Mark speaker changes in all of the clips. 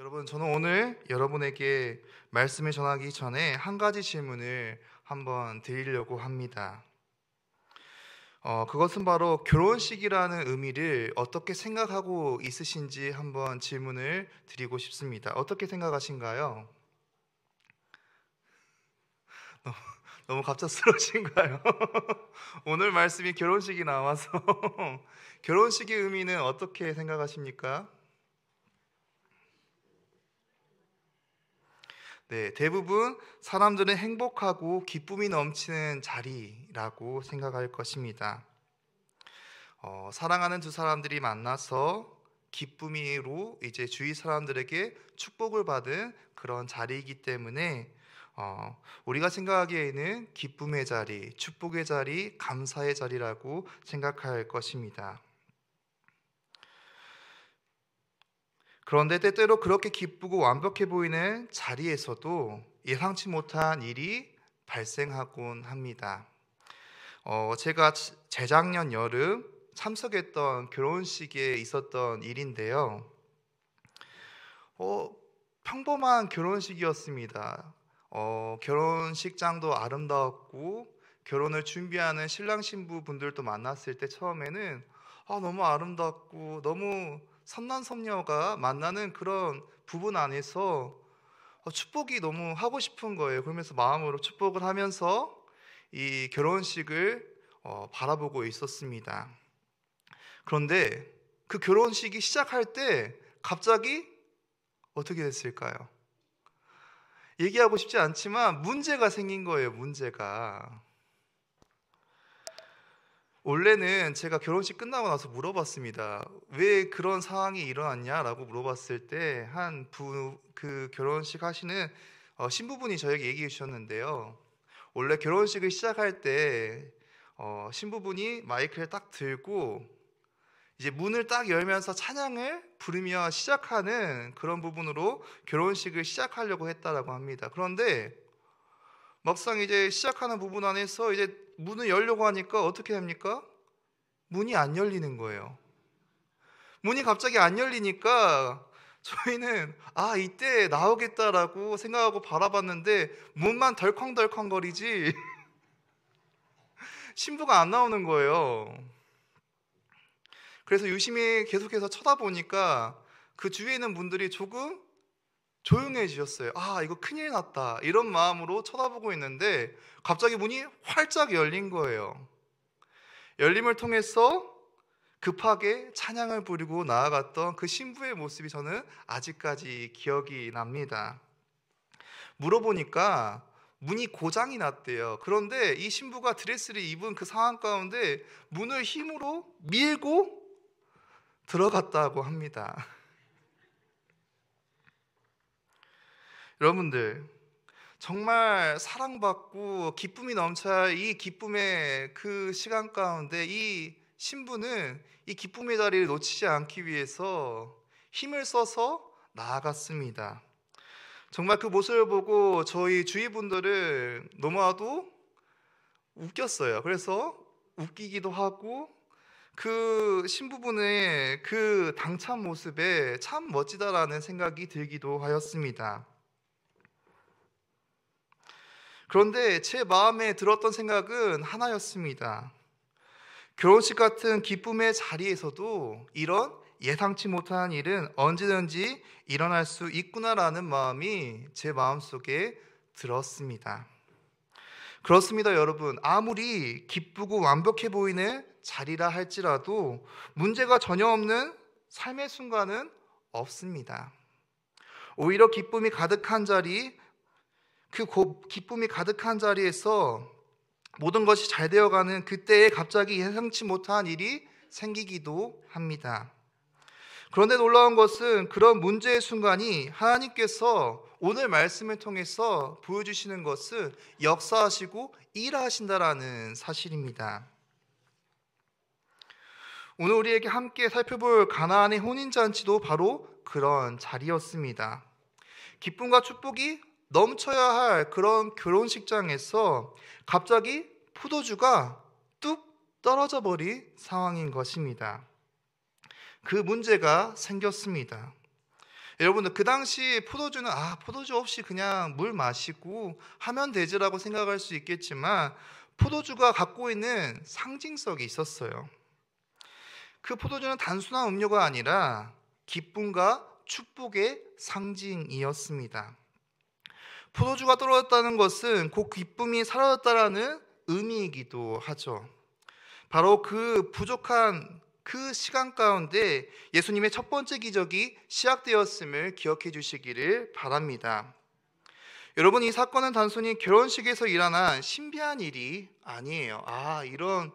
Speaker 1: 여러분, 저는 오늘 여러분에게 말씀을 전하기 전에 한 가지 질문을 한번 드리려고 합니다. 그것은 바로 결혼식이라는 의미를 어떻게 생각하고 있으신지 한번 질문을 드리고 싶습니다. 어떻게 생각하신가요? 너무 갑작스러우신가요? 오늘 말씀이 결혼식이 나와서 결혼식의 의미는 어떻게 생각하십니까? 네, 대부분 사람들은 행복하고 기쁨이 넘치는 자리라고 생각할 것입니다. 사랑하는 두 사람들이 만나서 기쁨으로 이제 주위 사람들에게 축복을 받은 그런 자리이기 때문에 우리가 생각하기에는 기쁨의 자리, 축복의 자리, 감사의 자리라고 생각할 것입니다. 그런데 때때로 그렇게 기쁘고 완벽해 보이는 자리에서도 예상치 못한 일이 발생하곤 합니다. 제가 재작년 여름 참석했던 결혼식에 있었던 일인데요. 평범한 결혼식이었습니다. 결혼식장도 아름다웠고 결혼을 준비하는 신랑 신부분들도 만났을 때 처음에는 너무 아름답고 너무 선남선녀가 만나는 그런 부분 안에서 축복이 너무 하고 싶은 거예요. 그러면서 마음으로 축복을 하면서 이 결혼식을 바라보고 있었습니다. 그런데 그 결혼식이 시작할 때 갑자기 어떻게 됐을까요? 얘기하고 싶지 않지만 문제가 생긴 거예요. 문제가. 원래는 제가 결혼식 끝나고 나서 물어봤습니다. 왜 그런 상황이 일어났냐라고 물어봤을 때 그 결혼식 하시는 신부분이 저에게 얘기해 주셨는데요. 원래 결혼식을 시작할 때 신부분이 마이크를 딱 들고 이제 문을 딱 열면서 찬양을 부르며 시작하는 그런 부분으로 결혼식을 시작하려고 했다라고 합니다. 그런데 막상 이제 시작하는 부분 안에서 이제 문을 열려고 하니까 어떻게 됩니까? 문이 안 열리는 거예요. 문이 갑자기 안 열리니까 저희는 이때 나오겠다라고 생각하고 바라봤는데 문만 덜컹덜컹거리지 신부가 안 나오는 거예요. 그래서 유심히 계속해서 쳐다보니까 그 주위에 있는 분들이 조금 조용해지셨어요. 이거 큰일 났다 이런 마음으로 쳐다보고 있는데 갑자기 문이 활짝 열린 거예요. 열림을 통해서 급하게 찬양을 부리고 나아갔던 그 신부의 모습이 저는 아직까지 기억이 납니다. 물어보니까 문이 고장이 났대요. 그런데 이 신부가 드레스를 입은 그 상황 가운데 문을 힘으로 밀고 들어갔다고 합니다. 여러분들, 정말 사랑받고 기쁨이 넘쳐 이 기쁨의 그 시간 가운데 이 신부는 이 기쁨의 자리를 놓치지 않기 위해서 힘을 써서 나아갔습니다. 정말 그 모습을 보고 저희 주위 분들은 너무나도 웃겼어요. 그래서 웃기기도 하고 그 신부분의 그 당찬 모습에 참 멋지다라는 생각이 들기도 하였습니다. 그런데 제 마음에 들었던 생각은 하나였습니다. 결혼식 같은 기쁨의 자리에서도 이런 예상치 못한 일은 언제든지 일어날 수 있구나라는 마음이 제 마음속에 들었습니다. 그렇습니다, 여러분. 아무리 기쁘고 완벽해 보이는 자리라 할지라도 문제가 전혀 없는 삶의 순간은 없습니다. 오히려 기쁨이 가득한 자리, 기쁨이 가득한 자리에서 모든 것이 잘 되어가는 그때에 갑자기 예상치 못한 일이 생기기도 합니다. 그런데 놀라운 것은 그런 문제의 순간이 하나님께서 오늘 말씀을 통해서 보여주시는 것은 역사하시고 일하신다라는 사실입니다. 오늘 우리에게 함께 살펴볼 가나안의 혼인잔치도 바로 그런 자리였습니다. 기쁨과 축복이 넘쳐야 할 그런 결혼식장에서 갑자기 포도주가 뚝 떨어져 버린 상황인 것입니다. 그 문제가 생겼습니다. 여러분들 그 당시 포도주는 포도주 없이 그냥 물 마시고 하면 되지라고 생각할 수 있겠지만 포도주가 갖고 있는 상징성이 있었어요. 그 포도주는 단순한 음료가 아니라 기쁨과 축복의 상징이었습니다. 포도주가 떨어졌다는 것은 그 기쁨이 사라졌다라는 의미이기도 하죠. 바로 그 부족한 그 시간 가운데 예수님의 첫 번째 기적이 시작되었음을 기억해 주시기를 바랍니다. 여러분, 이 사건은 단순히 결혼식에서 일어난 신비한 일이 아니에요. 이런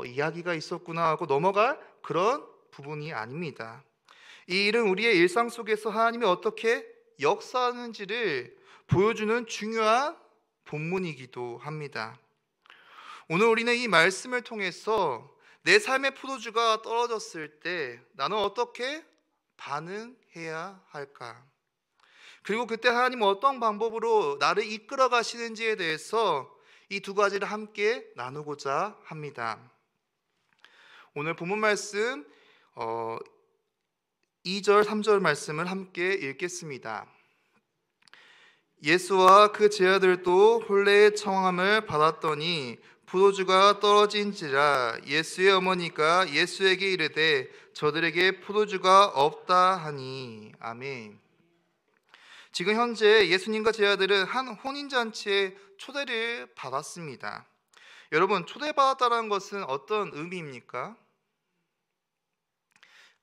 Speaker 1: 이야기가 있었구나 하고 넘어갈 그런 부분이 아닙니다. 이 일은 우리의 일상 속에서 하나님이 어떻게 역사하는지를 보여주는 중요한 본문이기도 합니다. 오늘 우리는 이 말씀을 통해서 내 삶의 포도주가 떨어졌을 때 나는 어떻게 반응해야 할까? 그리고 그때 하나님은 어떤 방법으로 나를 이끌어 가시는지에 대해서 이 두 가지를 함께 나누고자 합니다. 오늘 본문 말씀 2절, 3절 말씀을 함께 읽겠습니다. 예수와 그 제자들도 혼례의 청함을 받았더니 포도주가 떨어진지라 예수의 어머니가 예수에게 이르되 저들에게 포도주가 없다 하니. 아멘. 지금 현재 예수님과 제자들은 한 혼인잔치에 초대를 받았습니다. 여러분, 초대받았다는 것은 어떤 의미입니까?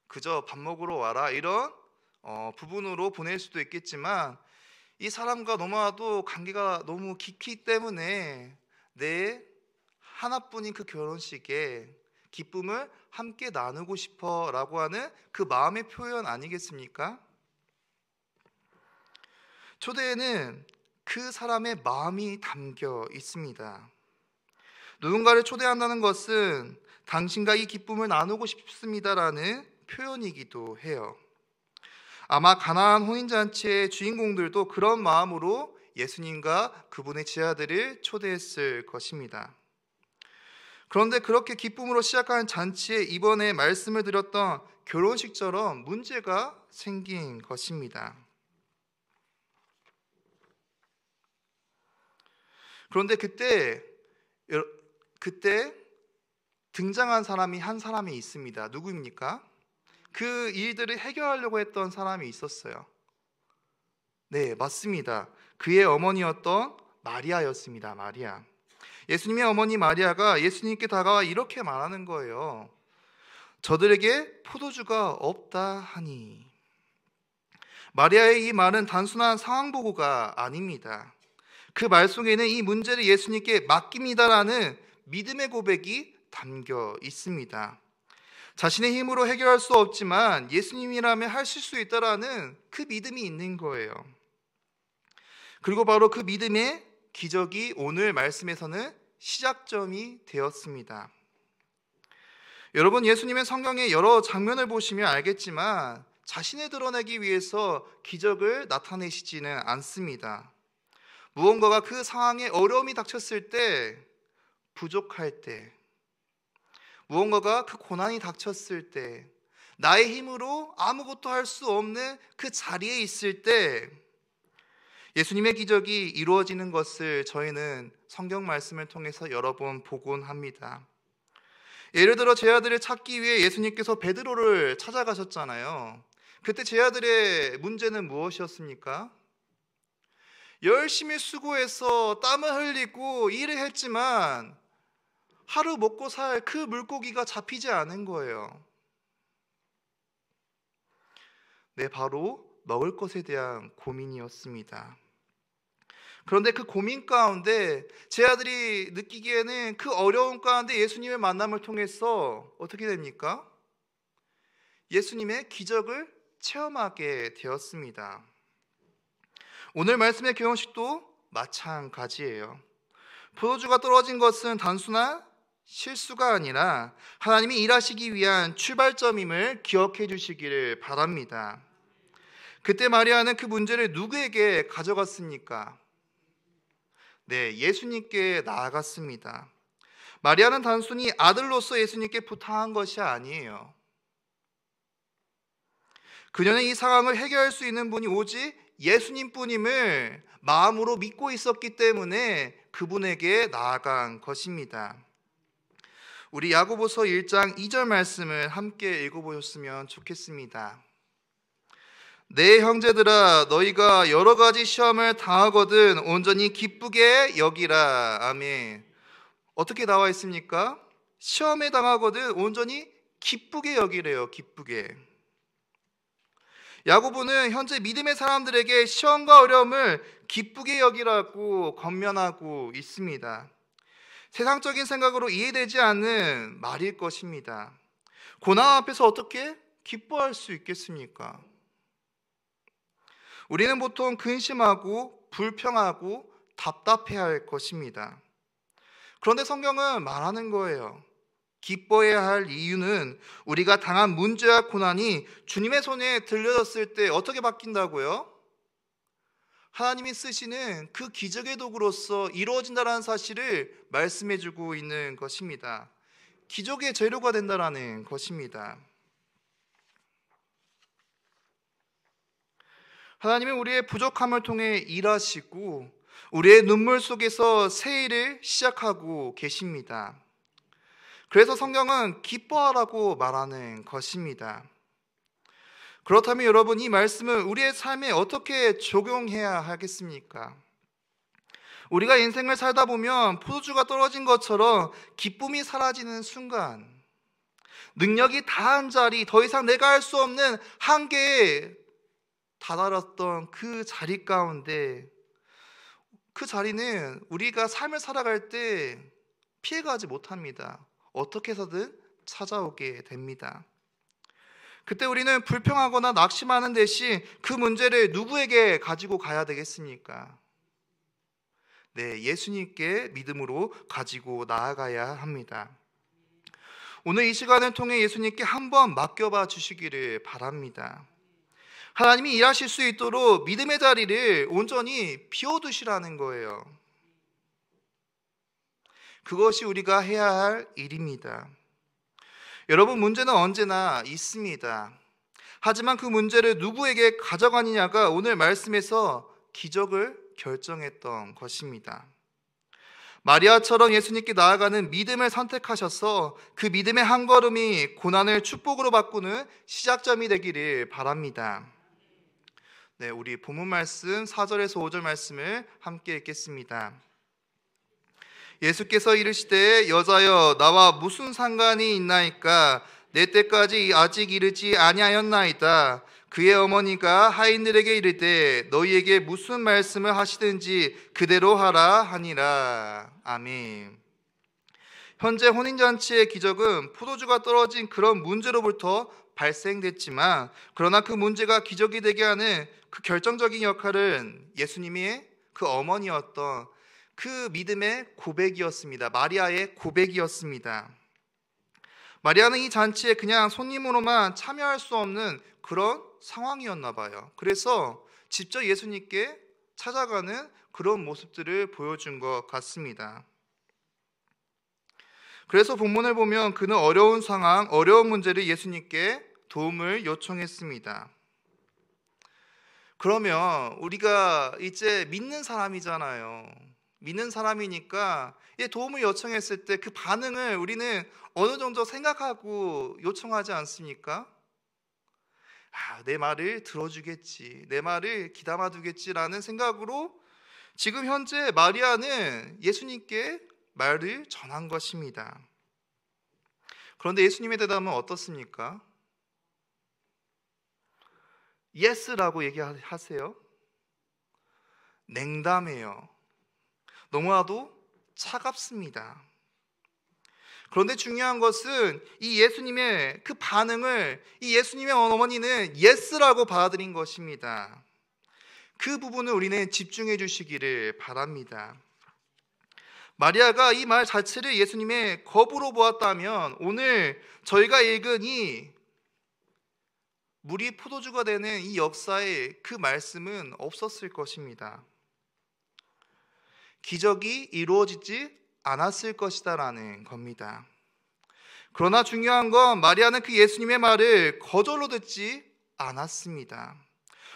Speaker 1: 그저 밥 먹으러 와라 이런 부분으로 보낼 수도 있겠지만 이 사람과 너무나도 관계가 너무 깊기 때문에 내 하나뿐인 그 결혼식에 기쁨을 함께 나누고 싶어라고 하는 그 마음의 표현 아니겠습니까? 초대에는 그 사람의 마음이 담겨 있습니다. 누군가를 초대한다는 것은 당신과 이 기쁨을 나누고 싶습니다라는 표현이기도 해요. 아마 가나안 혼인잔치의 주인공들도 그런 마음으로 예수님과 그분의 제자들을 초대했을 것입니다. 그런데 그렇게 기쁨으로 시작한 잔치에 이번에 말씀을 드렸던 결혼식처럼 문제가 생긴 것입니다. 그런데 그때 등장한 사람이 한 사람이 있습니다. 누구입니까? 그 일들을 해결하려고 했던 사람이 있었어요. 네, 맞습니다. 그의 어머니였던 마리아였습니다. 마리아. 예수님의 어머니 마리아가 예수님께 다가와 이렇게 말하는 거예요. 저들에게 포도주가 없다 하니. 마리아의 이 말은 단순한 상황 보고가 아닙니다. 그 말 속에는 이 문제를 예수님께 맡깁니다라는 믿음의 고백이 담겨 있습니다. 자신의 힘으로 해결할 수 없지만 예수님이라면 하실 수 있다라는 그 믿음이 있는 거예요. 그리고 바로 그 믿음의 기적이 오늘 말씀에서는 시작점이 되었습니다. 여러분, 예수님의 성경의 여러 장면을 보시면 알겠지만 자신을 드러내기 위해서 기적을 나타내시지는 않습니다. 무언가가 그 상황에 어려움이 닥쳤을 때, 부족할 때, 무언가가 그 고난이 닥쳤을 때, 나의 힘으로 아무것도 할 수 없는 그 자리에 있을 때 예수님의 기적이 이루어지는 것을 저희는 성경 말씀을 통해서 여러 번 보곤 합니다. 예를 들어 제자들을 찾기 위해 예수님께서 베드로를 찾아가셨잖아요. 그때 제자들의 문제는 무엇이었습니까? 열심히 수고해서 땀을 흘리고 일을 했지만 하루 먹고 살 그 물고기가 잡히지 않은 거예요. 네, 바로 먹을 것에 대한 고민이었습니다. 그런데 그 고민 가운데 제자들이 느끼기에는 그 어려움 가운데 예수님의 만남을 통해서 어떻게 됩니까? 예수님의 기적을 체험하게 되었습니다. 오늘 말씀의 결혼식도 마찬가지예요. 포도주가 떨어진 것은 단순한 실수가 아니라 하나님이 일하시기 위한 출발점임을 기억해 주시기를 바랍니다. 그때 마리아는 그 문제를 누구에게 가져갔습니까? 네, 예수님께 나아갔습니다. 마리아는 단순히 아들로서 예수님께 부탁한 것이 아니에요. 그녀는 이 상황을 해결할 수 있는 분이 오직 예수님뿐임을 마음으로 믿고 있었기 때문에 그분에게 나아간 것입니다. 우리 야고보서 1장 2절 말씀을 함께 읽어보셨으면 좋겠습니다. 내 형제들아, 너희가 여러 가지 시험을 당하거든 온전히 기쁘게 여기라. 아멘. 어떻게 나와 있습니까? 시험에 당하거든 온전히 기쁘게 여기래요. 기쁘게. 야고보는 현재 믿음의 사람들에게 시험과 어려움을 기쁘게 여기라고 권면하고 있습니다. 세상적인 생각으로 이해되지 않는 말일 것입니다. 고난 앞에서 어떻게 기뻐할 수 있겠습니까? 우리는 보통 근심하고 불평하고 답답해할 것입니다. 그런데 성경은 말하는 거예요. 기뻐해야 할 이유는 우리가 당한 문제와 고난이 주님의 손에 들려졌을 때 어떻게 바뀐다고요? 하나님이 쓰시는 그 기적의 도구로서 이루어진다는 사실을 말씀해주고 있는 것입니다. 기적의 재료가 된다는 것입니다. 하나님은 우리의 부족함을 통해 일하시고 우리의 눈물 속에서 새 일을 시작하고 계십니다. 그래서 성경은 기뻐하라고 말하는 것입니다. 그렇다면 여러분, 이 말씀은 우리의 삶에 어떻게 적용해야 하겠습니까? 우리가 인생을 살다 보면 포도주가 떨어진 것처럼 기쁨이 사라지는 순간, 능력이 다한 자리, 더 이상 내가 할 수 없는 한계에 다다랐던 그 자리 가운데, 그 자리는 우리가 삶을 살아갈 때 피해가지 못합니다. 어떻게 해서든 찾아오게 됩니다. 그때 우리는 불평하거나 낙심하는 대신 그 문제를 누구에게 가지고 가야 되겠습니까? 네, 예수님께 믿음으로 가지고 나아가야 합니다. 오늘 이 시간을 통해 예수님께 한번 맡겨봐 주시기를 바랍니다. 하나님이 일하실 수 있도록 믿음의 자리를 온전히 비워두시라는 거예요. 그것이 우리가 해야 할 일입니다. 여러분, 문제는 언제나 있습니다. 하지만 그 문제를 누구에게 가져가느냐가 오늘 말씀에서 기적을 결정했던 것입니다. 마리아처럼 예수님께 나아가는 믿음을 선택하셔서 그 믿음의 한 걸음이 고난을 축복으로 바꾸는 시작점이 되기를 바랍니다. 네, 우리 본문 말씀 4절에서 5절 말씀을 함께 읽겠습니다. 예수께서 이르시되 여자여 나와 무슨 상관이 있나이까? 내 때까지 아직 이르지 아니하였나이다. 그의 어머니가 하인들에게 이르되 너희에게 무슨 말씀을 하시든지 그대로 하라 하니라. 아멘. 현재 혼인잔치의 기적은 포도주가 떨어진 그런 문제로부터 발생됐지만, 그러나 그 문제가 기적이 되게 하는 그 결정적인 역할은 예수님의 그 어머니였던 그 믿음의 고백이었습니다. 마리아의 고백이었습니다. 마리아는 이 잔치에 그냥 손님으로만 참여할 수 없는 그런 상황이었나 봐요. 그래서 직접 예수님께 찾아가는 그런 모습들을 보여준 것 같습니다. 그래서 본문을 보면 그는 어려운 상황, 어려운 문제를 예수님께 도움을 요청했습니다. 그러면 우리가 이제 믿는 사람이잖아요. 믿는 사람이니까 도움을 요청했을 때 그 반응을 우리는 어느 정도 생각하고 요청하지 않습니까? 내 말을 들어주겠지, 내 말을 귀담아 두겠지라는 생각으로 지금 현재 마리아는 예수님께 말을 전한 것입니다. 그런데 예수님의 대답은 어떻습니까? 예스라고 얘기하세요. 냉담해요. 너무나도 차갑습니다. 그런데 중요한 것은 이 예수님의 그 반응을 이 예수님의 어머니는 예스라고 받아들인 것입니다. 그 부분을 우리는 집중해 주시기를 바랍니다. 마리아가 이 말 자체를 예수님의 겁으로 보았다면 오늘 저희가 읽은 이 물이 포도주가 되는 이 역사에 그 말씀은 없었을 것입니다. 기적이 이루어지지 않았을 것이다라는 겁니다. 그러나 중요한 건 마리아는 그 예수님의 말을 거절로 듣지 않았습니다.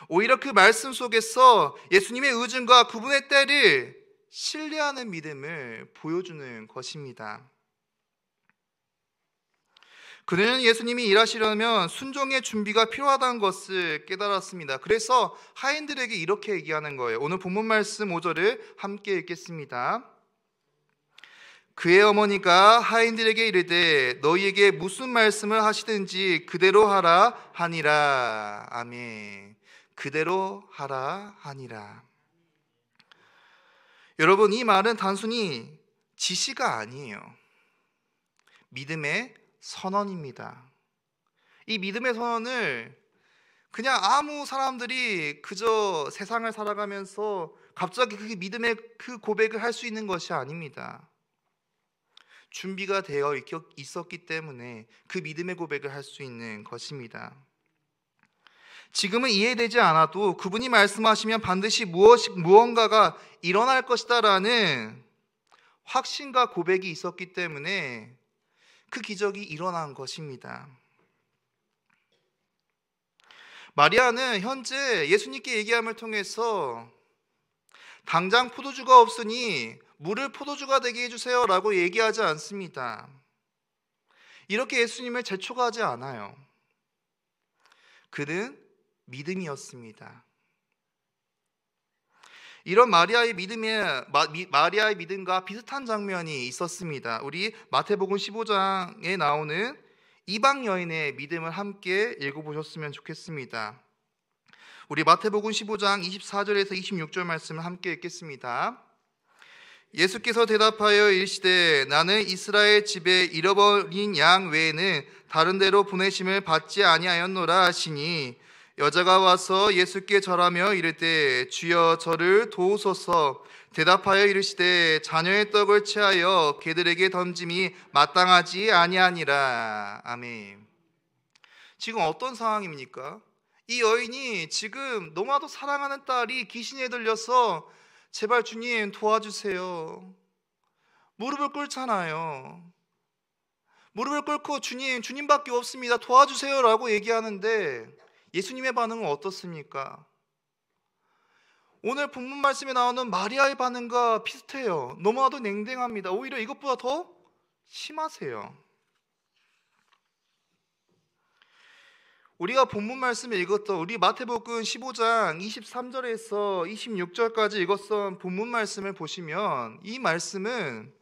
Speaker 1: 오히려 그 말씀 속에서 예수님의 의중과 그분의 때를 신뢰하는 믿음을 보여주는 것입니다. 그들은 예수님이 일하시려면 순종의 준비가 필요하다는 것을 깨달았습니다. 그래서 하인들에게 이렇게 얘기하는 거예요. 오늘 본문 말씀 5절을 함께 읽겠습니다. 그의 어머니가 하인들에게 이르되 너희에게 무슨 말씀을 하시든지 그대로 하라 하니라. 아멘. 그대로 하라 하니라. 여러분, 이 말은 단순히 지시가 아니에요. 믿음의 선언입니다. 이 믿음의 선언을 그냥 아무 사람들이 그저 세상을 살아가면서 갑자기 그 믿음의 그 고백을 할 수 있는 것이 아닙니다. 준비가 되어 있었기 때문에 그 믿음의 고백을 할 수 있는 것입니다. 지금은 이해되지 않아도 그분이 말씀하시면 반드시 무언가가 일어날 것이다라는 확신과 고백이 있었기 때문에 그 기적이 일어난 것입니다. 마리아는 현재 예수님께 얘기함을 통해서 당장 포도주가 없으니 물을 포도주가 되게 해주세요 라고 얘기하지 않습니다. 이렇게 예수님을 재촉하지 않아요. 그는 믿음이었습니다. 이런 마리아의 믿음과 비슷한 장면이 있었습니다. 우리 마태복음 15장에 나오는 이방 여인의 믿음을 함께 읽어보셨으면 좋겠습니다. 우리 마태복음 15장 24절에서 26절 말씀을 함께 읽겠습니다. 예수께서 대답하여 이르시되 나는 이스라엘 집에 잃어버린 양 외에는 다른 데로 보내심을 받지 아니하였노라 하시니 여자가 와서 예수께 절하며 이르되 주여 저를 도우소서. 대답하여 이르시되 자녀의 떡을 취하여 개들에게 던짐이 마땅하지 아니하니라. 아멘. 지금 어떤 상황입니까? 이 여인이 지금 너무나도 사랑하는 딸이 귀신에 들려서 제발 주님 도와주세요. 무릎을 꿇잖아요. 무릎을 꿇고 주님밖에 없습니다. 도와주세요 라고 얘기하는데 예수님의 반응은 어떻습니까? 오늘 본문 말씀에 나오는 마리아의 반응과 비슷해요. 너무나도 냉랭합니다. 오히려 이것보다 더 심하세요. 우리가 본문 말씀을 읽었던 우리 마태복음 15장 23절에서 26절까지 읽었던 본문 말씀을 보시면 이 말씀은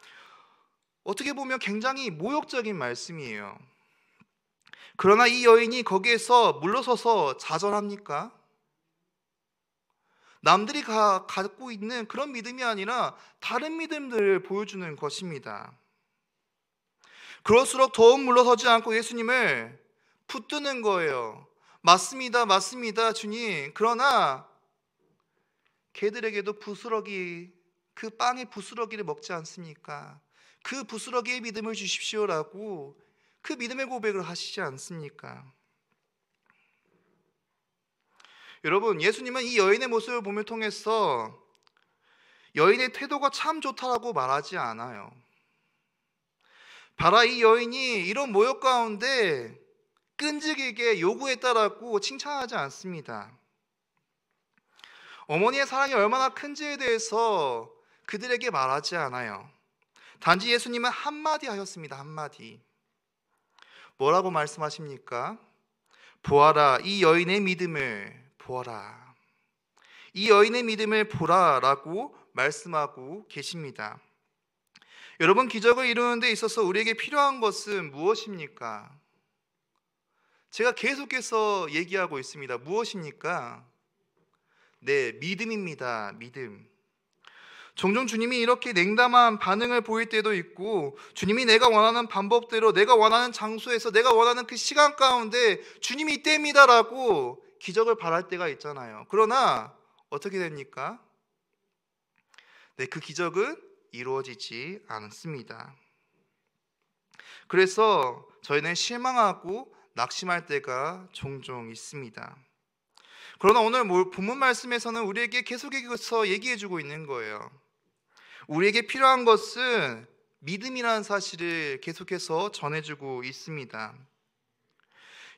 Speaker 1: 어떻게 보면 굉장히 모욕적인 말씀이에요. 그러나 이 여인이 거기에서 물러서서 좌절합니까? 남들이 갖고 있는 그런 믿음이 아니라 다른 믿음들을 보여주는 것입니다. 그럴수록 더욱 물러서지 않고 예수님을 붙드는 거예요. 맞습니다, 맞습니다, 주님. 그러나 개들에게도 그 빵의 부스러기를 먹지 않습니까? 그 부스러기의 믿음을 주십시오라고 그 믿음의 고백을 하시지 않습니까? 여러분, 예수님은 이 여인의 모습을 보며 통해서 여인의 태도가 참 좋다라고 말하지 않아요. 봐라, 이 여인이 이런 모욕 가운데 끈질기게 요구했다라고 칭찬하지 않습니다. 어머니의 사랑이 얼마나 큰지에 대해서 그들에게 말하지 않아요. 단지 예수님은 한마디 하셨습니다. 한마디. 뭐라고 말씀하십니까? 보아라, 이 여인의 믿음을 보아라. 이 여인의 믿음을 보라라고 말씀하고 계십니다. 여러분, 기적을 이루는 데 있어서 우리에게 필요한 것은 무엇입니까? 제가 계속해서 얘기하고 있습니다. 무엇입니까? 네, 믿음입니다. 믿음. 종종 주님이 이렇게 냉담한 반응을 보일 때도 있고, 주님이 내가 원하는 방법대로 내가 원하는 장소에서 내가 원하는 그 시간 가운데 주님이 이때입니다라고 기적을 바랄 때가 있잖아요. 그러나 어떻게 됩니까? 네, 그 기적은 이루어지지 않습니다. 그래서 저희는 실망하고 낙심할 때가 종종 있습니다. 그러나 오늘 본문 말씀에서는 우리에게 계속해서 얘기해주고 있는 거예요. 우리에게 필요한 것은 믿음이라는 사실을 계속해서 전해주고 있습니다.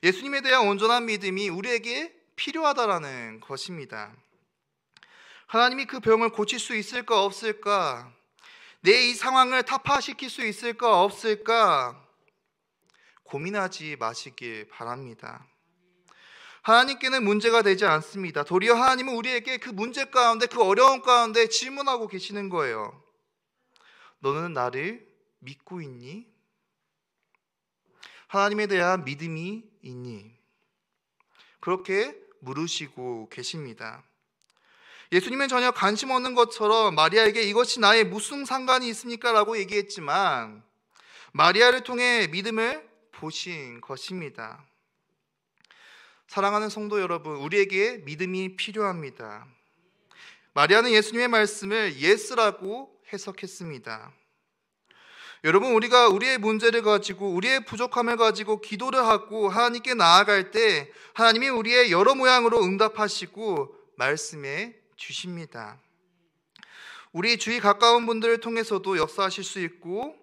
Speaker 1: 예수님에 대한 온전한 믿음이 우리에게 필요하다라는 것입니다. 하나님이 그 병을 고칠 수 있을까 없을까? 내 이 상황을 타파시킬 수 있을까 없을까? 고민하지 마시길 바랍니다. 하나님께는 문제가 되지 않습니다. 도리어 하나님은 우리에게 그 문제 가운데, 그 어려움 가운데 질문하고 계시는 거예요. 너는 나를 믿고 있니? 하나님에 대한 믿음이 있니? 그렇게 물으시고 계십니다. 예수님은 전혀 관심 없는 것처럼 마리아에게 이것이 나의 무슨 상관이 있습니까? 라고 얘기했지만 마리아를 통해 믿음을 보신 것입니다. 사랑하는 성도 여러분, 우리에게 믿음이 필요합니다. 마리아는 예수님의 말씀을 예스라고 해석했습니다. 여러분, 우리가 우리의 문제를 가지고 우리의 부족함을 가지고 기도를 하고 하나님께 나아갈 때 하나님이 우리의 여러 모양으로 응답하시고 말씀해 주십니다. 우리 주위 가까운 분들을 통해서도 역사하실 수 있고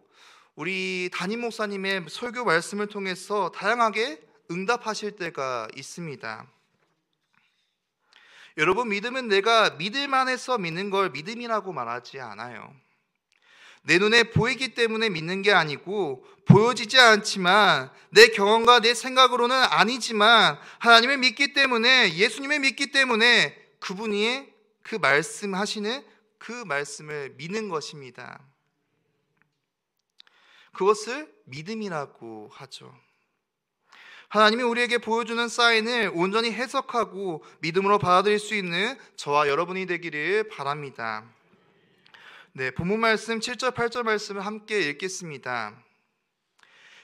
Speaker 1: 우리 담임 목사님의 설교 말씀을 통해서 다양하게 응답하실 때가 있습니다. 여러분, 믿음은 내가 믿을만 해서 믿는 걸 믿음이라고 말하지 않아요. 내 눈에 보이기 때문에 믿는 게 아니고 보여지지 않지만 내 경험과 내 생각으로는 아니지만 하나님을 믿기 때문에, 예수님을 믿기 때문에 그분이 그 말씀하시는 그 말씀을 믿는 것입니다. 그것을 믿음이라고 하죠. 하나님이 우리에게 보여주는 사인을 온전히 해석하고 믿음으로 받아들일 수 있는 저와 여러분이 되기를 바랍니다. 네, 본문 말씀 7절 8절 말씀을 함께 읽겠습니다.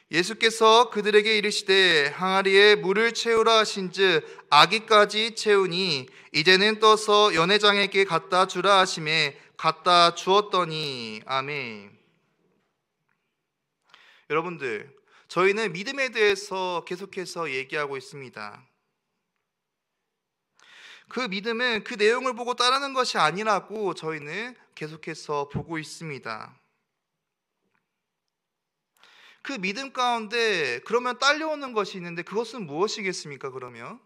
Speaker 1: 예수께서 그들에게 이르시되 항아리에 물을 채우라 하신즉 아기까지 채우니 이제는 떠서 연회장에게 갖다 주라 하시매 갖다 주었더니. 아멘. 여러분들, 저희는 믿음에 대해서 계속해서 얘기하고 있습니다. 그 믿음은 그 내용을 보고 따르는 것이 아니라고 저희는 계속해서 보고 있습니다. 그 믿음 가운데 그러면 딸려오는 것이 있는데 그것은 무엇이겠습니까? 그러면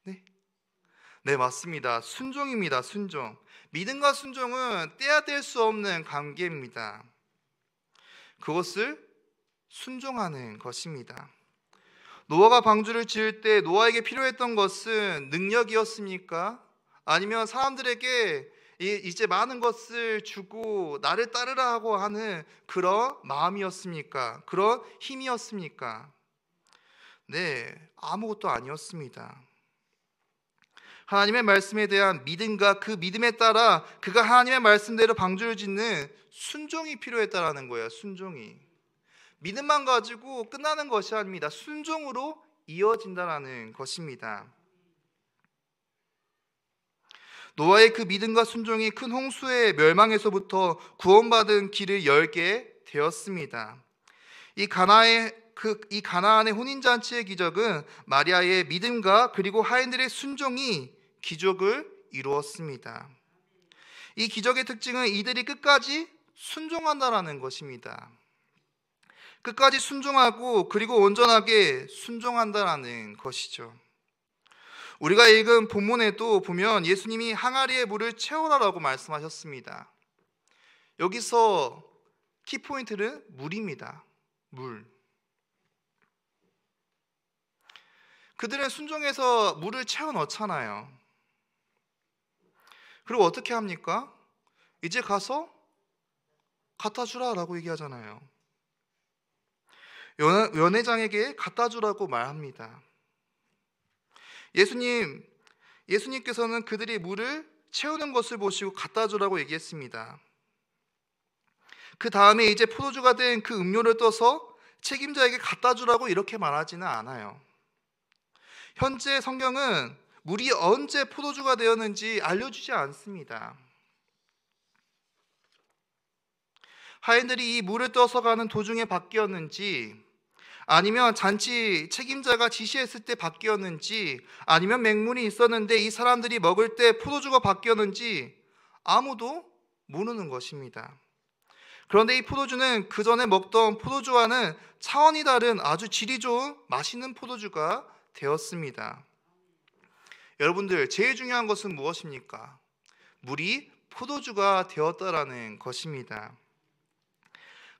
Speaker 1: 네, 맞습니다. 순종입니다. 순종. 믿음과 순종은 떼야 뗄 수 없는 관계입니다. 그것을 순종하는 것입니다. 노아가 방주를 지을 때 노아에게 필요했던 것은 능력이었습니까? 아니면 사람들에게 이제 많은 것을 주고 나를 따르라 하고 하는 그런 마음이었습니까? 그런 힘이었습니까? 네, 아무것도 아니었습니다. 하나님의 말씀에 대한 믿음과 그 믿음에 따라 그가 하나님의 말씀대로 방주를 짓는 순종이 필요했다라는 거예요. 순종이. 믿음만 가지고 끝나는 것이 아닙니다. 순종으로 이어진다라는 것입니다. 노아의 그 믿음과 순종이 큰 홍수의 멸망에서부터 구원받은 길을 열게 되었습니다. 이 가나안의 혼인잔치의 기적은 마리아의 믿음과 그리고 하인들의 순종이 기적을 이루었습니다. 이 기적의 특징은 이들이 끝까지 순종한다라는 것입니다. 끝까지 순종하고 그리고 온전하게 순종한다라는 것이죠. 우리가 읽은 본문에도 보면 예수님이 항아리에 물을 채우라라고 말씀하셨습니다. 여기서 키포인트는 물입니다. 물. 그들은 순종해서 물을 채워 넣잖아요. 그리고 어떻게 합니까? 이제 가서 갖다 주라라고 얘기하잖아요. 연회장에게 갖다 주라고 말합니다. 예수님께서는 그들이 물을 채우는 것을 보시고 갖다 주라고 얘기했습니다. 그 다음에 이제 포도주가 된 그 음료를 떠서 책임자에게 갖다 주라고 이렇게 말하지는 않아요. 현재 성경은 물이 언제 포도주가 되었는지 알려주지 않습니다. 하인들이 이 물을 떠서 가는 도중에 바뀌었는지, 아니면 잔치 책임자가 지시했을 때 바뀌었는지, 아니면 맹물이 있었는데 이 사람들이 먹을 때 포도주가 바뀌었는지 아무도 모르는 것입니다. 그런데 이 포도주는 그 전에 먹던 포도주와는 차원이 다른 아주 질이 좋은 맛있는 포도주가 되었습니다. 여러분들, 제일 중요한 것은 무엇입니까? 물이 포도주가 되었다라는 것입니다.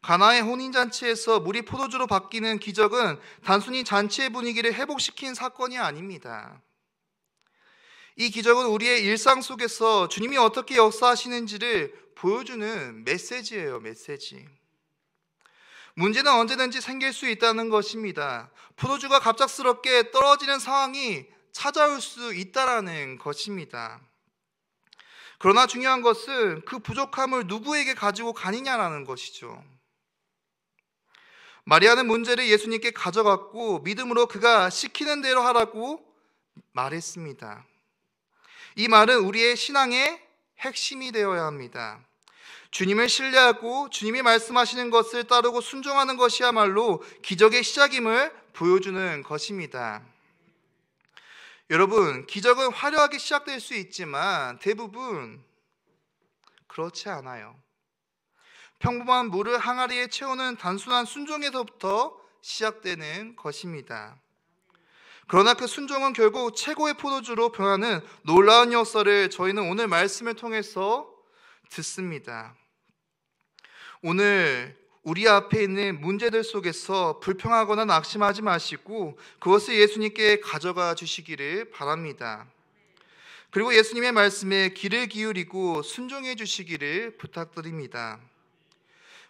Speaker 1: 가나의 혼인잔치에서 물이 포도주로 바뀌는 기적은 단순히 잔치의 분위기를 회복시킨 사건이 아닙니다. 이 기적은 우리의 일상 속에서 주님이 어떻게 역사하시는지를 보여주는 메시지예요, 메시지. 문제는 언제든지 생길 수 있다는 것입니다. 포도주가 갑작스럽게 떨어지는 상황이 찾아올 수 있다는 것입니다. 그러나 중요한 것은 그 부족함을 누구에게 가지고 가느냐라는 것이죠. 마리아는 문제를 예수님께 가져갔고 믿음으로 그가 시키는 대로 하라고 말했습니다. 이 말은 우리의 신앙의 핵심이 되어야 합니다. 주님을 신뢰하고 주님이 말씀하시는 것을 따르고 순종하는 것이야말로 기적의 시작임을 보여주는 것입니다. 여러분, 기적은 화려하게 시작될 수 있지만 대부분 그렇지 않아요. 평범한 물을 항아리에 채우는 단순한 순종에서부터 시작되는 것입니다. 그러나 그 순종은 결국 최고의 포도주로 변하는 놀라운 역사를 저희는 오늘 말씀을 통해서 듣습니다. 오늘 우리 앞에 있는 문제들 속에서 불평하거나 낙심하지 마시고 그것을 예수님께 가져가 주시기를 바랍니다. 그리고 예수님의 말씀에 귀를 기울이고 순종해 주시기를 부탁드립니다.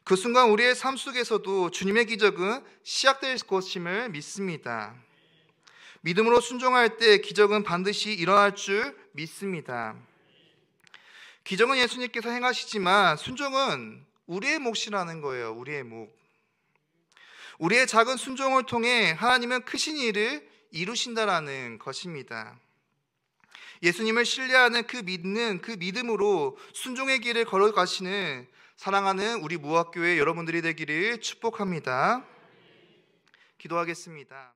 Speaker 1: 그 순간 우리의 삶 속에서도 주님의 기적은 시작될 것임을 믿습니다. 믿음으로 순종할 때 기적은 반드시 일어날 줄 믿습니다. 기적은 예수님께서 행하시지만 순종은 우리의 몫이라는 거예요. 우리의 몫. 우리의 작은 순종을 통해 하나님은 크신 일을 이루신다라는 것입니다. 예수님을 신뢰하는 그 믿는 그 믿음으로 순종의 길을 걸어가시는 사랑하는 우리 무학교회 여러분들이 되기를 축복합니다. 기도하겠습니다.